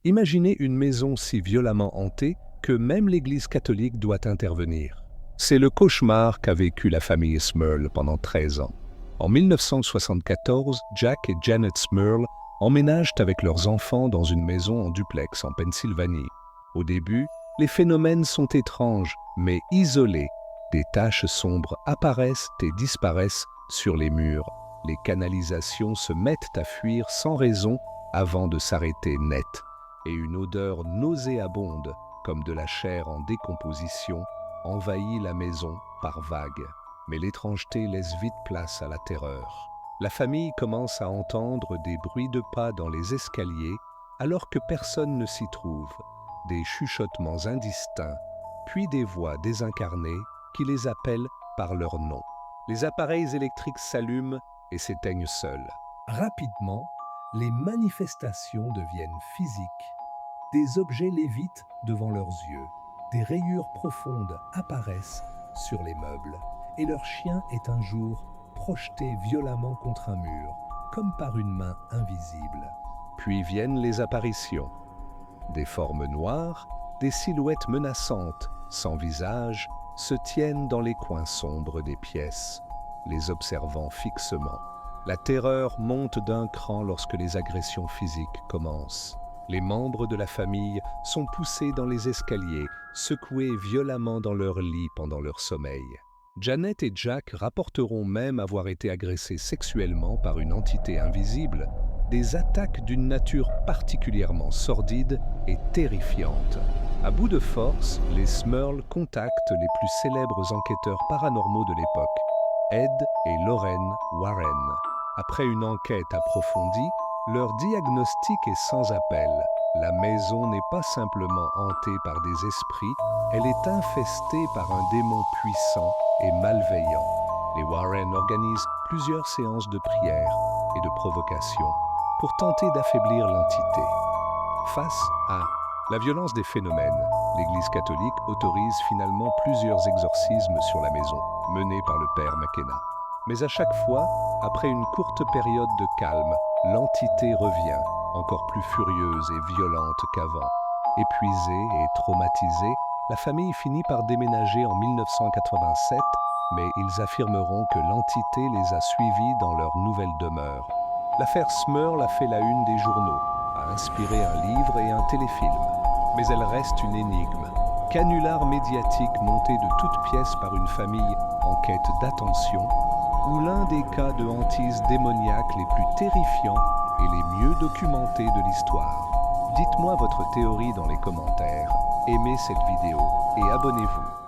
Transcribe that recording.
Imaginez une maison si violemment hantée que même l'Église catholique doit intervenir. C'est le cauchemar qu'a vécu la famille Smurl pendant 13 ans. En 1974, Jack et Janet Smurl emménagent avec leurs enfants dans une maison en duplex en Pennsylvanie. Au début, les phénomènes sont étranges, mais isolés. Des taches sombres apparaissent et disparaissent sur les murs. Les canalisations se mettent à fuir sans raison avant de s'arrêter net. Et une odeur nauséabonde, comme de la chair en décomposition, envahit la maison par vagues. Mais l'étrangeté laisse vite place à la terreur. La famille commence à entendre des bruits de pas dans les escaliers alors que personne ne s'y trouve, des chuchotements indistincts, puis des voix désincarnées qui les appellent par leur nom. Les appareils électriques s'allument et s'éteignent seuls. Rapidement, les manifestations deviennent physiques. Des objets lévitent devant leurs yeux, des rayures profondes apparaissent sur les meubles, et leur chien est un jour projeté violemment contre un mur, comme par une main invisible. Puis viennent les apparitions. Des formes noires, des silhouettes menaçantes, sans visage, se tiennent dans les coins sombres des pièces, les observant fixement. La terreur monte d'un cran lorsque les agressions physiques commencent. Les membres de la famille sont poussés dans les escaliers, secoués violemment dans leur lit pendant leur sommeil. Janet et Jack rapporteront même avoir été agressés sexuellement par une entité invisible, des attaques d'une nature particulièrement sordide et terrifiante. À bout de force, les Smurl contactent les plus célèbres enquêteurs paranormaux de l'époque, Ed et Lorraine Warren. Après une enquête approfondie, leur diagnostic est sans appel. La maison n'est pas simplement hantée par des esprits, elle est infestée par un démon puissant et malveillant. Les Warren organisent plusieurs séances de prière et de provocation pour tenter d'affaiblir l'entité. Face à la violence des phénomènes, l'Église catholique autorise finalement plusieurs exorcismes sur la maison, menés par le père McKenna. Mais à chaque fois, après une courte période de calme, l'entité revient, encore plus furieuse et violente qu'avant. Épuisée et traumatisée, la famille finit par déménager en 1987, mais ils affirmeront que l'entité les a suivis dans leur nouvelle demeure. L'affaire Smurl a fait la une des journaux, a inspiré un livre et un téléfilm. Mais elle reste une énigme. Canular médiatique monté de toutes pièces par une famille en quête d'attention, ou l'un des cas de hantise démoniaque les plus terrifiants et les mieux documentés de l'histoire. Dites-moi votre théorie dans les commentaires, aimez cette vidéo et abonnez-vous.